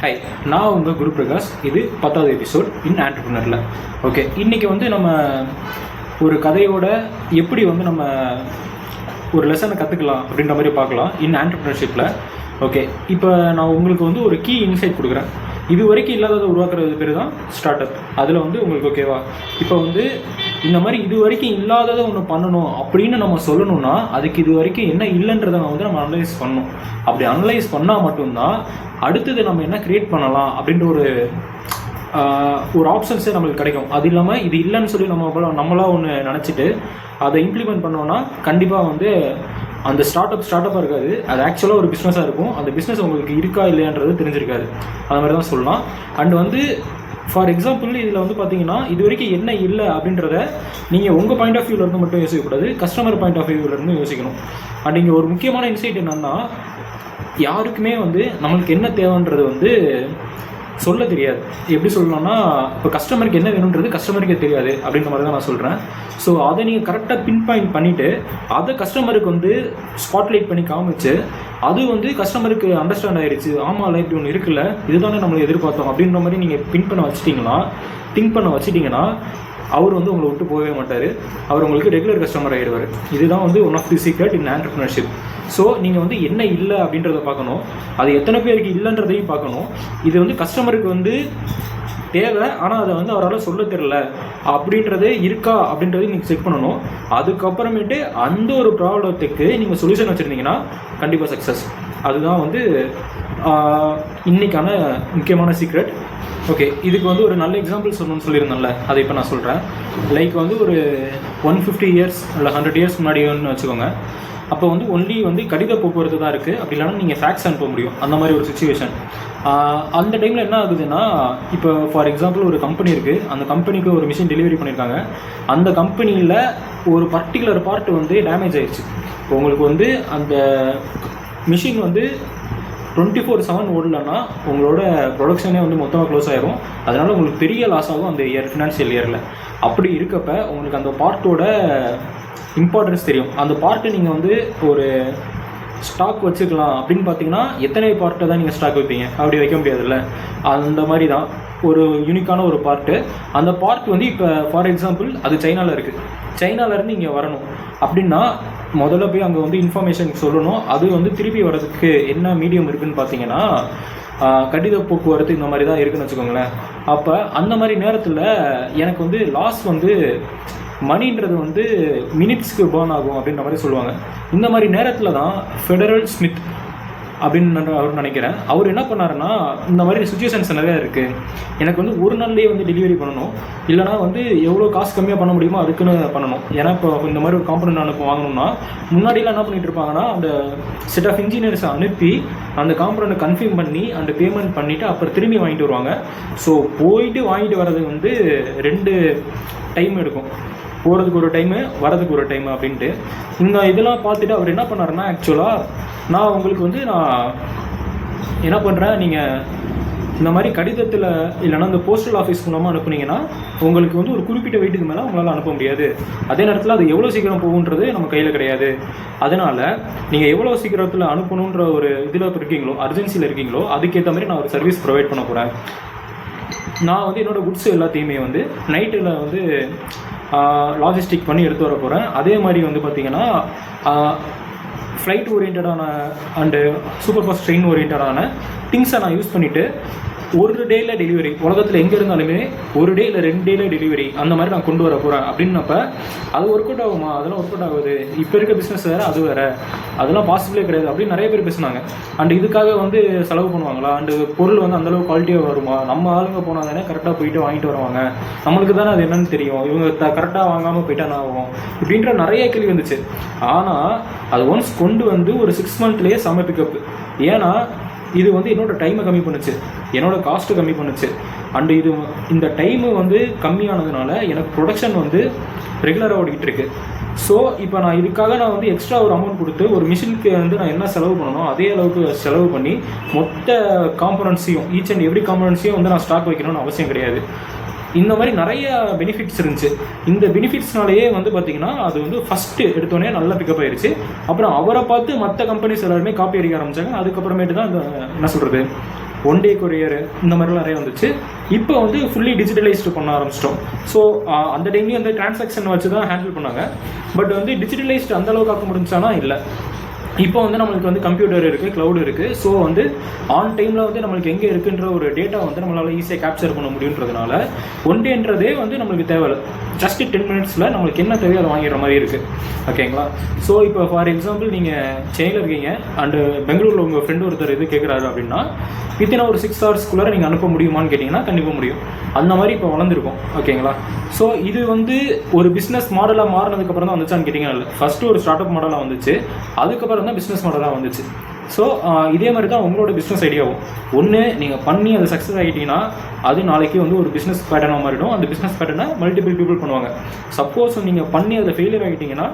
Hi, நான் உங்கள் குரு பிரகாஷ். இது 10வது எபிசோட் இன் ஆண்டர்ப்ரனரில். ஓகே, இன்றைக்கி வந்து நம்ம ஒரு கதையோட எப்படி வந்து நம்ம ஒரு லெசனை கற்றுக்கலாம் அப்படின்ற மாதிரி பார்க்கலாம் இன் ஆண்டர்ப்ரனர்ஷிப்பில். ஓகே, இப்போ நான் உங்களுக்கு வந்து ஒரு கீ இன்சைட் கொடுக்குறேன். இது வரைக்கும் இல்லாததை உருவாக்குறது பேர் தான் ஸ்டார்ட் அப். அதில் வந்து உங்களுக்கு ஓகேவா, இப்போ வந்து இந்த மாதிரி இது வரைக்கும் இல்லாததை ஒன்று பண்ணணும் அப்படின்னு நம்ம சொல்லணும்னா அதுக்கு இது வரைக்கும் என்ன இல்லைன்றதை வந்து நம்ம அனலைஸ் பண்ணணும். அப்படி அனலைஸ் பண்ணால் மட்டும்தான் அடுத்தது நம்ம என்ன க்ரியேட் பண்ணலாம் அப்படின்ற ஒரு ஆப்ஷன்ஸே நம்மளுக்கு கிடைக்கும். அது இல்லாமல் இது இல்லைன்னு சொல்லி நம்மளா ஒன்று நினச்சிட்டு அதை இம்ப்ளிமெண்ட் பண்ணோன்னா கண்டிப்பாக வந்து அந்த ஸ்டார்ட் அப்பாக இருக்காது, அது ஆக்சுவலாக ஒரு பிஸ்னஸாக இருக்கும். அந்த பிஸ்னஸ் உங்களுக்கு இருக்கா இல்லையான்றது தெரிஞ்சிருக்காது. அது மாதிரி தான் சொல்லலாம். அண்ட் வந்து ஃபார் எக்ஸாம்பிள் இதில் வந்து பார்த்தீங்கன்னா இது வரைக்கும் என்ன இல்லை அப்படின்றத நீங்கள் உங்கள் பாயிண்ட் ஆஃப் வியூவிலேருந்து மட்டும் யோசிக்கக்கூடாது, கஸ்டமர் பாயிண்ட் ஆஃப் வியூவிலேருந்து யோசிக்கணும். அண்ட் இங்கே ஒரு முக்கியமான இன்சைட் என்னென்னா, யாருக்குமே வந்து நம்மளுக்கு என்ன தேவைன்றது வந்து சொல்ல தெரியாது. எப்படி சொல்லணும்னா, இப்போ கஸ்டமருக்கு என்ன வேணுன்றது கஸ்டமருக்கே தெரியாது அப்படின்ற மாதிரி தான் நான் சொல்கிறேன். ஸோ அதை நீங்கள் கரெக்டாக பின் பாயிண்ட் பண்ணிவிட்டு அதை கஸ்டமருக்கு வந்து ஸ்பாட்லைட் பண்ணி காமிச்சு அது வந்து கஸ்டமருக்கு அண்டர்ஸ்டாண்ட் ஆகிடுச்சு, ஆமாம் இப்படி ஒன்று இருக்குல்ல, இதுதானே நம்மளை எதிர்பார்த்தோம் அப்படின்ற மாதிரி நீங்கள் திங்க் பண்ண வச்சிட்டிங்கன்னா அவர் வந்து உங்களை விட்டு போகவே மாட்டார். அவர் உங்களுக்கு ரெகுலர் கஸ்டமர் ஆகிடுவார். இதுதான் வந்து one of the secret in entrepreneurship. So நீங்கள் வந்து என்ன இல்லை அப்படின்றத பார்க்கணும், அது எத்தனை பேருக்கு இல்லைன்றதையும் பார்க்கணும். இது வந்து கஸ்டமருக்கு வந்து தேவை, ஆனால் அதை வந்து அவரால் சொல்ல தெரியல அப்படின்றது இருக்கா அப்படின்றதையும் நீங்கள் செக் பண்ணணும். அதுக்கப்புறமேட்டு அந்த ஒரு ப்ராப்ளத்துக்கு நீங்கள் சொல்யூஷன் வச்சுருந்தீங்கன்னா கண்டிப்பாக சக்ஸஸ். அதுதான் வந்து இன்றைக்கான முக்கியமான சீக்ரெட். ஓகே, இதுக்கு வந்து ஒரு நல்ல எக்ஸாம்பிள் சொல்லணும்னு சொல்லியிருந்தேன்ல, அதை இப்போ நான் சொல்கிறேன். லைக் வந்து ஒரு 150 இயர்ஸ் இல்லை 100 இயர்ஸ் முன்னாடின்னு வச்சுக்கோங்க. அப்போ வந்து ஒன்லி வந்து கடித போக்குவரத்து தான் இருக்குது. அப்படி இல்லைனா நீங்கள் ஃபேக்ஸ் அனுப்ப முடியும், அந்த மாதிரி ஒரு சுச்சுவேஷன். அந்த டைமில் என்ன ஆகுதுன்னா, இப்போ ஃபார் எக்ஸாம்பிள் ஒரு கம்பெனி இருக்குது, அந்த கம்பெனிக்கு ஒரு மிஷின் டெலிவரி பண்ணியிருக்காங்க. அந்த கம்பெனியில் ஒரு பர்டிகுலர் பார்ட் வந்து டேமேஜ் ஆகிடுச்சு. இப்போ உங்களுக்கு வந்து அந்த மிஷின் வந்து 24/7 ஓடலன்னா உங்களோட ப்ரொடக்ஷனே வந்து மொத்தமாக க்ளோஸ் ஆகிரும். அதனால் உங்களுக்கு பெரிய லாஸ் ஆகும் அந்த ஃபினான்ஷியல் இயரில். அப்படி இருக்கப்ப உங்களுக்கு அந்த பார்ட்டோட இம்பார்ட்டன்ஸ் தெரியும். அந்த பார்ட்டை நீங்கள் வந்து ஒரு ஸ்டாக் வச்சுக்கலாம் அப்படின்னு பார்த்தீங்கன்னா எத்தனை பார்ட்டை தான் நீங்கள் ஸ்டாக் வைப்பீங்க, அப்படி வைக்க முடியாதுல்ல. அந்த மாதிரி தான் ஒரு யூனிக்கான ஒரு பார்ட்டு. அந்த பார்ட் வந்து இப்போ ஃபார் எக்ஸாம்பிள் அது சைனாவில் இருக்குது. சைனாவிலேருந்து இங்கே வரணும் அப்படின்னா முதல்ல போய் அங்கே வந்து இன்ஃபர்மேஷன் சொல்லணும். அது வந்து திருப்பி வர்றதுக்கு என்ன மீடியம் இருக்குதுன்னு பார்த்தீங்கன்னா கடித போக்குவரத்து இந்த மாதிரி தான் இருக்குதுன்னு வச்சுக்கோங்களேன். அப்போ அந்த மாதிரி நேரத்தில் எனக்கு வந்து லாஸ் வந்து மணின்றது வந்து மினிட்ஸ்க்கு பேர்ன் ஆகும் அப்படின்ற மாதிரி சொல்லுவாங்க. இந்த மாதிரி நேரத்தில் தான் ஃபெடரல் ஸ்மித் அப்படின்னு அவர் நினைக்கிறேன், அவர் என்ன பண்ணாருன்னா, இந்த மாதிரி சுச்சுவேஷன்ஸ் நிறையா இருக்குது, எனக்கு வந்து ஒரு நாள்லேயே வந்து டெலிவரி பண்ணணும், இல்லைனா வந்து எவ்வளோ காசு கம்மியாக பண்ண முடியுமோ அதுக்குன்னு பண்ணணும். ஏன்னா இப்போ இந்த மாதிரி ஒரு காம்பனண்ட் வாங்கணும்னா முன்னாடியெலாம் என்ன பண்ணிட்டு இருப்பாங்கன்னா, அந்த செட் ஆஃப் இன்ஜினியர்ஸை அனுப்பி அந்த காம்பனண்ட்டை கன்ஃபார்ம் பண்ணி அந்த பேமெண்ட் பண்ணிவிட்டு அப்புறம் திரும்பி வாங்கிட்டு வருவாங்க. ஸோ போயிட்டு வாங்கிட்டு வர்றது வந்து 2 டைம் எடுக்கும், போகிறதுக்கு ஒரு டைமு வரதுக்கு ஒரு டைமு அப்படின்ட்டு. இந்த இதெல்லாம் பார்த்துட்டு அவர் என்ன பண்ணாருன்னா, ஆக்சுவலாக நான் உங்களுக்கு வந்து நான் என்ன பண்ணுறேன், நீங்கள் இந்த மாதிரி கடிதத்தில் இல்லைனா இந்த போஸ்டல் ஆஃபீஸ் மூலமாக அனுப்புனீங்கன்னா உங்களுக்கு வந்து ஒரு குறிப்பிட்ட வெயிட்டுக்கு மேலே உங்களால் அனுப்ப முடியாது. அதே நேரத்தில் அது எவ்வளோ சீக்கிரம் போகுன்றது நம்ம கையில் கிடையாது. அதனால் நீங்கள் எவ்வளோ சீக்கிரத்தில் அனுப்பணுன்ற ஒரு இதில் இருக்கீங்களோ, அர்ஜென்சியில் இருக்கீங்களோ, அதுக்கேற்ற மாதிரி நான் ஒரு சர்வீஸ் ப்ரொவைட் பண்ண போகிறேன். நான் வந்து என்னோடய குட்ஸ் எல்லாத்தையுமே வந்து நைட்டில் வந்து லாஜிஸ்டிக் பண்ணி எடுத்து வர போகிறேன். அதே மாதிரி வந்து பார்த்திங்கன்னா ஃப்ளைட் ஓரியன்டான அண்டு சூப்பர் ஃபாஸ்ட் ட்ரெயின் ஓரியன்டான திங்ஸை நான் யூஸ் பண்ணிவிட்டு ஒரு டேயில் டெலிவரி, உலகத்தில் எங்கே இருந்தாலுமே ஒரு டே இல்லை 2 டேயில் டெலிவரி அந்த மாதிரி நான் கொண்டு வர போகிறேன். அப்படின்னப்ப அது ஒர்க் அவுட் ஆகுமா? அதெல்லாம் ஒர்க் அவுட் ஆகுது. இப்போ இருக்க பிஸ்னஸ் வேறு, அது வேறு, அதெல்லாம் பாசிபிளே கிடையாது அப்படின்னு நிறைய பேர் பேசுனாங்க. அண்டு இதுக்காக வந்து செலவு பண்ணுவாங்களா, அண்டு பொருள் வந்து அந்தளவு குவாலிட்டியாக வருமா, நம்ம ஆளுங்க போனால் தானே கரெக்டாக போயிட்டு வாங்கிட்டு வருவாங்க, நம்மளுக்கு தானே அது என்னன்னு தெரியும், இவங்க கரெக்டாக வாங்காமல் போயிட்டா என்ன ஆகும் இப்படின்ற நிறைய கேள்வி வந்துச்சு. ஆனால் அது ஒன்ஸ் கொண்டு வந்து ஒரு 6 மந்த்லேயே செம்ம பிக்கப். ஏன்னா இது வந்து என்னோடய டைமை கம்மி பண்ணுச்சு, என்னோடய காஸ்ட்டு கம்மி பண்ணுச்சு. அண்டு இந்த டைமு வந்து கம்மியானதுனால எனக்கு ப்ரொடக்ஷன் வந்து ரெகுலராக ஓடிக்கிட்டு இருக்கு. ஸோ இப்போ நான் இதுக்காக நான் வந்து எக்ஸ்ட்ரா ஒரு அமௌண்ட் கொடுத்து ஒரு மிஷினுக்கு வந்து நான் என்ன செலவு பண்ணணும் அதே அளவுக்கு செலவு பண்ணி மொத்த காம்பனன்ட்ஸையும் ஈச் அண்ட் எவ்ரி காம்பனன்ட்ஸையும் வந்து நான் ஸ்டாக் வைக்கணும்னு அவசியம் கிடையாது. இந்த மாதிரி நிறைய பெனிஃபிட்ஸ் இருந்துச்சு. இந்த பெனிஃபிட்ஸ்னாலேயே வந்து பார்த்திங்கன்னா அது வந்து ஃபஸ்ட்டு எடுத்தோடனே நல்லா பிக்கப் ஆயிடுச்சு. அப்புறம் அவரை பார்த்து மற்ற கம்பெனிஸ் எல்லாருமே காப்பி அடிக்க ஆரம்பித்தாங்க. அதுக்கப்புறமேட்டு தான் இந்த என்ன சொல்கிறது ஒன் டே கொரியர் இந்த மாதிரிலாம் நிறைய வந்துச்சு. இப்போ வந்து ஃபுல்லி டிஜிட்டலைஸ்டு பண்ண ஆரம்பிச்சிட்டோம். ஸோ அந்த டைம்லேயும் வந்து டிரான்சாக்ஷன் வச்சு தான் ஹேண்டில் பண்ணாங்க. பட் வந்து டிஜிட்டலைஸ்டு அந்தளவுக்கு ஆக்க முடிஞ்சானா இல்லை. இப்போ வந்து நம்மளுக்கு வந்து கம்ப்யூட்டர் இருக்குது, க்ளவுட் இருக்குது. ஸோ வந்து ஆன் டைமில் வந்து நம்மளுக்கு எங்கே இருக்குன்ற ஒரு டேட்டா வந்து நம்மளால் ஈஸியாக கேப்சர் பண்ண முடியுன்றதுனால ஒன் டேன்றதே வந்து நம்மளுக்கு தேவையில்லை. ஜஸ்ட் 10 minutesல நம்மளுக்கு என்ன தேவையோ அதை வாங்கிடுற மாதிரி இருக்குது. ஓகேங்களா? ஸோ இப்போ ஃபார் எக்ஸாம்பிள் நீங்கள் சென்னையில் இருக்கீங்க அண்டு பெங்களூரில் உங்கள் ஃப்ரெண்டு ஒருத்தர் இது கேட்குறாரு அப்படின்னா வித்தின் ஒரு 6 hours நீங்கள் அனுப்ப முடியுமான்னு கேட்டிங்கன்னா கண்டிப்பாக முடியும். அந்த மாதிரி இப்போ வளர்ந்துருக்கும். ஓகேங்களா? ஸோ இது வந்து ஒரு பிஸ்னஸ் மாடலாக மாறினதுக்கப்புறம் தான் வந்துச்சான்னு கேட்டிங்கன்னா இல்லை. ஃபஸ்ட்டு ஒரு ஸ்டார்ட் அப் மாடலாக வந்துச்சு, அதுக்கப்புறம் தான் பிஸ்னஸ் மாடலாக வந்துச்சு. ஸோ இதே மாதிரி தான் உங்களோட பிஸ்னஸ் ஐடியாவும். ஒன்று நீங்கள் பண்ணி அது சக்ஸஸ் ஆகிட்டீங்கன்னா அது நாளைக்கு வந்து ஒரு பிஸ்னஸ் பேட்டர்னாக மாறிடும். அந்த பிஸ்னஸ் பேட்டர்னை மல்டிபிள் பீப்புள் பண்ணுவாங்க. சப்போஸ் நீங்கள் பண்ணி அதில் ஃபெயிலியர் ஆகிட்டிங்கன்னா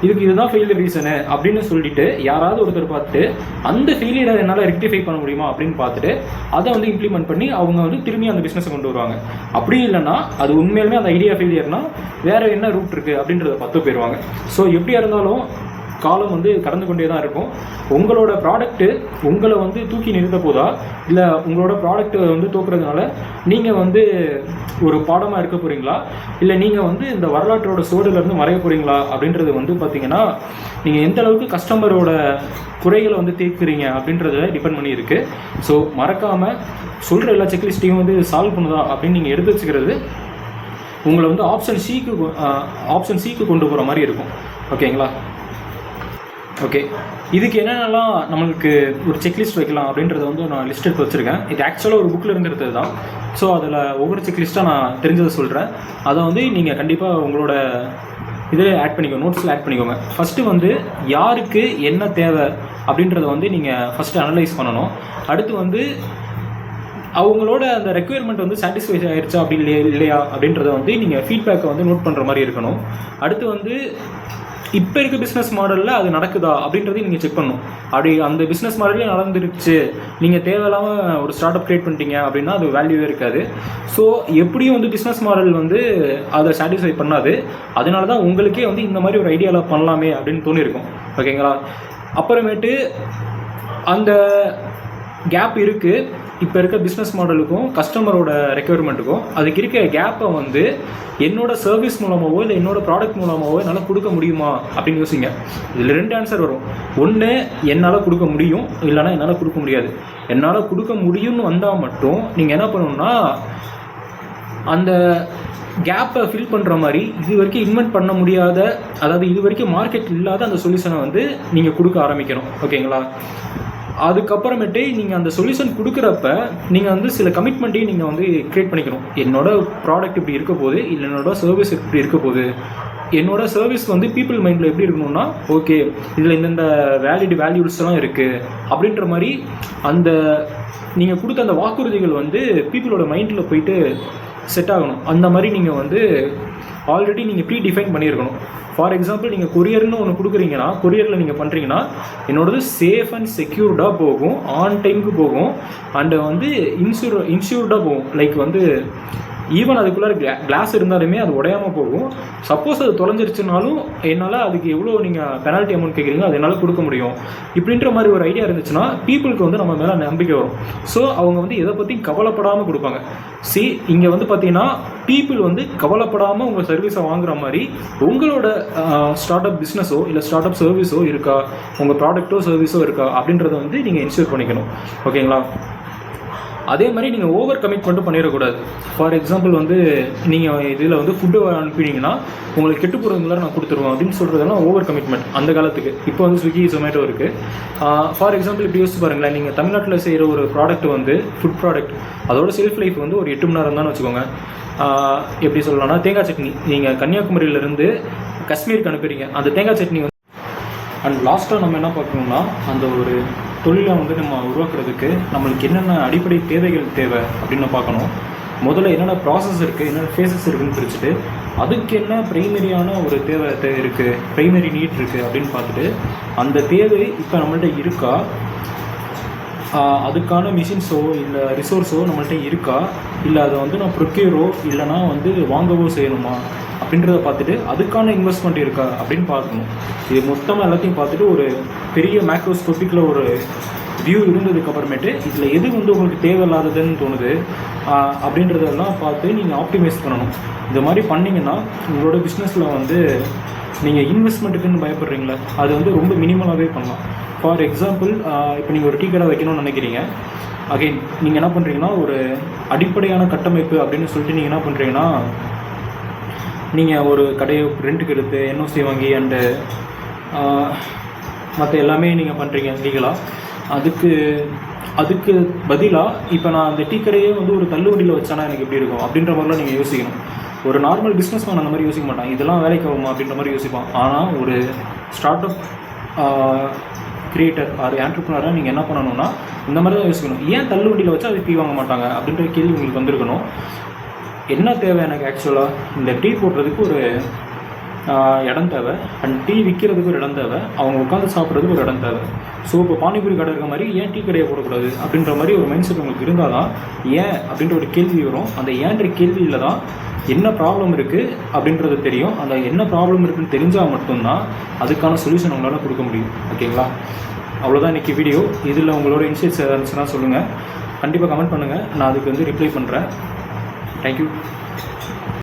இதுதான் ஃபெயிலியர் ரீசனு அப்படின்னு சொல்லிட்டு யாராவது ஒருத்தர் பார்த்துட்டு அந்த ஃபெயிலியரை என்னால் ரெக்டிஃபை பண்ண முடியுமா அப்படின்னு பார்த்துட்டு அதை வந்து இம்ப்ளிமெண்ட் பண்ணி அவங்க வந்து திரும்பி அந்த பிஸ்னஸை கொண்டு வருவாங்க. அப்படி இல்லைன்னா அது உண்மையிலுமே அந்த ஐடியா ஃபெயிலியர்னால் வேறு என்ன ரூட் இருக்குது அப்படின்றத பார்த்து போயிடுவாங்க. ஸோ எப்படியா இருந்தாலும் காலம் வந்து கடந்து கொண்டே தான் இருக்கும். உங்களோட ப்ராடக்ட்டு உங்களை வந்து தூக்கி நிறுத்த போதா இல்லை உங்களோட ப்ராடக்ட்டை வந்து தூக்குறதுனால நீங்கள் வந்து ஒரு பாடமாக இருக்க போகிறீங்களா இல்லை நீங்கள் வந்து இந்த வரலாற்றோட சோடுலேருந்து மறைய போகிறீங்களா அப்படின்றது வந்து பார்த்திங்கன்னா நீங்கள் எந்த அளவுக்கு கஸ்டமரோட குறைகளை வந்து தீர்க்குறீங்க அப்படின்றத டிபெண்ட் பண்ணி இருக்குது. ஸோ மறக்காமல் சொல்கிற எல்லா செக்லிஸ்ட்டையும் வந்து சால்வ் பண்ணுதா அப்படின்னு நீங்கள் எடுத்து வச்சுக்கிறது உங்களை வந்து ஆப்ஷன் சிக்கு கொண்டு போகிற மாதிரி இருக்கும். ஓகேங்களா? ஓகே, இதுக்கு என்னென்னலாம் நம்மளுக்கு ஒரு செக்லிஸ்ட் வைக்கலாம் அப்படின்றத வந்து நான் லிஸ்ட் எடுத்து வச்சுருக்கேன். இது ஆக்சுவலாக ஒரு புக்கில் இருந்து எடுத்தது தான். ஸோ அதில் ஒவ்வொரு செக்லிஸ்ட்டாக நான் தெரிஞ்சதை சொல்கிறேன். அதை வந்து நீங்கள் கண்டிப்பாக உங்களோட இதில் ஆட் பண்ணிக்கோங்க, நோட்ஸில் ஆட் பண்ணிக்கோங்க. ஃபஸ்ட்டு வந்து யாருக்கு என்ன தேவை அப்படின்றத வந்து நீங்கள் ஃபஸ்ட்டு அனலைஸ் பண்ணணும். அடுத்து வந்து அவங்களோட அந்த ரெக்குயர்மெண்ட் வந்து சாட்டிஸ்ஃபை ஆகிடுச்சா அப்படி இல்லையா அப்படின்றத வந்து நீங்கள் ஃபீட்பேக்கை வந்து நோட் பண்ணுற மாதிரி இருக்கணும். அடுத்து வந்து இப்போ இருக்க பிஸ்னஸ் மாடலில் அது நடக்குதா அப்படின்றதையும் நீங்கள் செக் பண்ணணும். அப்படி அந்த பிஸ்னஸ் மாடலே நடந்துருச்சு, நீங்கள் தேவையில்லாமல் ஒரு ஸ்டார்ட் அப் க்ரியேட் பண்ணிட்டீங்க அப்படின்னா அது வேல்யூவே இருக்காது. ஸோ எப்படியும் வந்து பிஸ்னஸ் மாடல் வந்து அதை சாட்டிஸ்ஃபை பண்ணாது. அதனால தான் உங்களுக்கே வந்து இந்த மாதிரி ஒரு ஐடியாவில் பண்ணலாமே அப்படின்னு தோணியிருக்கும். ஓகேங்களா? அப்புறமேட்டு அந்த கேப் இருக்குது இப்போ இருக்க பிஸ்னஸ் மாடலுக்கும் கஸ்டமரோட ரெக்குயர்மெண்ட்டுக்கும். அதுக்கு இருக்க கேப்பை வந்து என்னோடய சர்வீஸ் மூலமாகவோ இல்லை என்னோடய ப்ராடக்ட் மூலமாகவோ என்னால் கொடுக்க முடியுமா அப்படின்னு யோசிங்க. இதில் 2 ஆன்சர் வரும். ஒன்று, என்னால் கொடுக்க முடியும், இல்லைனா என்னால் கொடுக்க முடியாது. என்னால் கொடுக்க முடியும்னு வந்தால் மட்டும் நீங்கள் என்ன பண்ணணும்னா அந்த கேப்பை ஃபில் பண்ணுற மாதிரி இது வரைக்கும் இன்வென்ட் பண்ண முடியாத, அதாவது இது வரைக்கும் மார்க்கெட் இல்லாத அந்த சொல்யூஷனை வந்து நீங்கள் கொடுக்க ஆரம்பிக்கணும். ஓகேங்களா? அதுக்கப்புறமேட்டு நீங்கள் அந்த சொல்யூஷன் கொடுக்குறப்ப நீங்கள் வந்து சில கமிட்மெண்ட்டையும் நீங்கள் வந்து க்ரியேட் பண்ணிக்கணும். என்னோடய ப்ராடக்ட் இப்படி இருக்க போகுது, இல்லை என்னோடய சர்வீஸ் இப்படி இருக்க போகுது, என்னோடய சர்வீஸ் வந்து பீப்புள் மைண்டில் எப்படி இருக்கணும்னா ஓகே இதில் இந்தந்த வேல்யூஸ்லாம் இருக்குது அப்படின்ற மாதிரி அந்த நீங்கள் கொடுத்த அந்த வாக்குறுதிகள் வந்து பீப்புளோட மைண்டில் போயிட்டு செட் ஆகணும். அந்த மாதிரி நீங்கள் வந்து ஆல்ரெடி நீங்கள் ப்ரீ டிஃபைன் பண்ணியிருக்கணும். ஃபார் எக்ஸாம்பிள் நீங்கள் கொரியர்னு ஒன்று கொடுக்குறீங்கன்னா, கொரியரில் நீங்கள் பண்ணுறீங்கன்னா என்னோடது சேஃப் அண்ட் செக்யூர்டாக போகும், ஆன் டைமுக்கு போகும், அண்டு வந்து இன்சூர்டாக போகும். லைக் வந்து ஈவன் அதுக்குள்ளே கிளாஸ் இருந்தாலுமே அது உடையாமல் போகும். சப்போஸ் அது தொலைஞ்சிருச்சுனாலும் என்னால் அதுக்கு எவ்வளோ நீங்கள் பெனால்ட்டி அமௌண்ட் கேட்குறீங்க அது என்னால் கொடுக்க முடியும். இப்படின்ற மாதிரி ஒரு ஐடியா இருந்துச்சுன்னா பீப்புளுக்கு வந்து நம்ம மேலே நம்பிக்கை வரும். ஸோ அவங்க வந்து எதை பற்றி கவலைப்படாமல் கொடுப்பாங்க. இங்கே வந்து பார்த்தீங்கன்னா பீப்புள் வந்து கவலைப்படாமல் உங்கள் சர்வீஸை வாங்குற மாதிரி உங்களோட ஸ்டார்ட் அப் பிஸ்னஸோ இல்லை ஸ்டார்ட் அப் சர்வீஸோ இருக்கா, உங்கள் ப்ராடக்ட்டோ சர்வீஸோ இருக்கா அப்படின்றத வந்து நீங்கள் இன்ஷூர் பண்ணிக்கணும். ஓகேங்களா? அதே மாதிரி நீங்கள் ஓவர் கமிட்மெண்ட்டும் பண்ணிடக்கூடாது. ஃபார் எக்ஸாம்பிள் வந்து நீங்கள் இதில் வந்து ஃபுட்டு அனுப்பினீங்கன்னா உங்களுக்கு கெட்டு போகிறவங்கள நான் கொடுத்துருவேன் அப்படின்னு சொல்கிறதெல்லாம் ஓவர் கமிட்மெண்ட் அந்த காலத்துக்கு. இப்போ வந்து ஸ்விக்கி ஜொமேட்டோ இருக்குது. ஃபார் எக்ஸாம்பிள் இப்படி யோசிச்சு பாருங்களேன், நீங்கள் தமிழ்நாட்டில் செய்கிற ஒரு ப்ராடக்ட் வந்து ஃபுட் ப்ராடக்ட், அதோட செல்ஃப் லைஃப் வந்து ஒரு 8 மணி நேரம் தான் வச்சுக்கோங்க. எப்படி சொல்லலாம்னா தேங்காய் சட்னி நீங்கள் கன்னியாகுமரியிலேருந்து காஷ்மீருக்கு அனுப்புறீங்க, அந்த தேங்காய் சட்னி வந்து அண்ட் லாஸ்ட்டாக நம்ம என்ன பார்க்கணும்னா அந்த ஒரு தொழிலை வந்து நம்ம உருவாக்குறதுக்கு நம்மளுக்கு என்னென்ன அடிப்படை தேவைகள் தேவை அப்படின்னு பார்க்கணும். முதல்ல என்னென்ன ப்ராசஸ் இருக்குது, என்னென்ன ஃபேஸஸ் இருக்குதுன்னு பிரிச்சுட்டு அதுக்கு என்ன ப்ரைமரியான ஒரு தேவை இருக்குது, ப்ரைமரி நீட் இருக்குது அப்படின்னு பார்த்துட்டு அந்த தேவை இப்போ நம்மள்ட்ட இருக்கா, அதுக்கான மிஷின்ஸோ இல்லை ரிசோர்ஸோ நம்மள்ட்ட இருக்கா, இல்லை அதை வந்து நான் ப்ரொக்யூரோ இல்லைனா வந்து வாங்கவோ செய்யணுமா அப்படின்றத பார்த்துட்டு அதுக்கான இன்வெஸ்ட்மெண்ட் இருக்கா அப்படின்னு பார்க்கணும். இது மொத்தமாக எல்லாத்தையும் பார்த்துட்டு ஒரு பெரிய மேக்ரோஸ்கோப்பிக்கில் ஒரு வியூ இருந்ததுக்கப்புறமேட்டு இதில் எது வந்து உங்களுக்கு தேவையில்லாததுன்னு தோணுது அப்படின்றதெல்லாம் பார்த்து நீங்கள் ஆப்டிமைஸ் பண்ணணும். இந்த மாதிரி பண்ணிங்கன்னா உங்களோட பிஸ்னஸில் வந்து நீங்கள் இன்வெஸ்ட்மெண்ட்டுக்குன்னு பயப்படுறீங்களா, அது வந்து ரொம்ப மினிமலாகவே பண்ணலாம். ஃபார் எக்ஸாம்பிள், இப்போ நீங்கள் ஒரு டீ கடை வைக்கணும்னு நினைக்கிறீங்க. அகைன் நீங்கள் என்ன பண்ணுறீங்கன்னா, ஒரு அடிப்படையான கட்டமைப்பு அப்படின்னு சொல்லிட்டு நீங்கள் என்ன பண்ணுறீங்கன்னா, நீங்கள் ஒரு கடையை ரெண்ட்டுக்கு எடுத்து என்ஓசி வாங்கி அண்டு மற்ற எல்லாமே நீங்கள் பண்ணுறீங்க லீகலாக. அதுக்கு பதிலாக இப்போ நான் அந்த டீ கடையே வந்து ஒரு தள்ளுவண்டியில் வச்சானா எனக்கு எப்படி இருக்கும் அப்படின்ற மாதிரிலாம் நீங்கள் யோசிக்கணும். ஒரு நார்மல் பிஸ்னஸ் மேன் அந்த மாதிரி யோசிக்க மாட்டான், இதெல்லாம் வேலைக்கு ஆகுமா அப்படின்ற மாதிரி யோசிப்பான். ஆனால் ஒரு ஸ்டார்ட் அப் கிரியேட்டர் ஆர் ஆண்டர்ப்ரனராக நீங்கள் என்ன பண்ணணும்னா இந்த மாதிரி தான் யோசிக்கணும். ஏன் தள்ளுவண்டியில் வச்சா அது டீ வாங்க மாட்டாங்க அப்படின்ற கேள்வி உங்களுக்கு வந்திருக்கணும். என்ன தேவை எனக்கு ஆக்சுவலாக, இந்த டீ போடுறதுக்கு ஒரு இடம் தேவை, அண்ட் டீ விற்கிறதுக்கு ஒரு இடம் தேவை, அவங்க உட்காந்து சாப்பிட்றதுக்கு ஒரு இடம் தேவை. ஸோ இப்போ பானிபூரி கடை இருக்க மாதிரி ஏன் டீ கடையை போடக்கூடாது அப்படின்ற மாதிரி ஒரு மைண்ட் செட் உங்களுக்கு இருந்தால் தான் ஏன் அப்படின்ற ஒரு கேள்வி வரும். அந்த ஏன்ற கேள்வியில் தான் என்ன ப்ராப்ளம் இருக்குது அப்படின்றது தெரியும். அந்த என்ன ப்ராப்ளம் இருக்குதுன்னு தெரிஞ்சால் மட்டும்தான் அதுக்கான சொல்யூஷன் உங்களால் கொடுக்க முடியும். ஓகேங்களா? அவ்வளோதான் இன்றைக்கி வீடியோ. இதில் உங்களோட இன்சைட்ஸ் இருந்துச்சுன்னா சொல்லுங்கள், கண்டிப்பாக கமெண்ட் பண்ணுங்கள், நான் அதுக்கு வந்து ரிப்ளை பண்ணுறேன். தேங்க்யூ.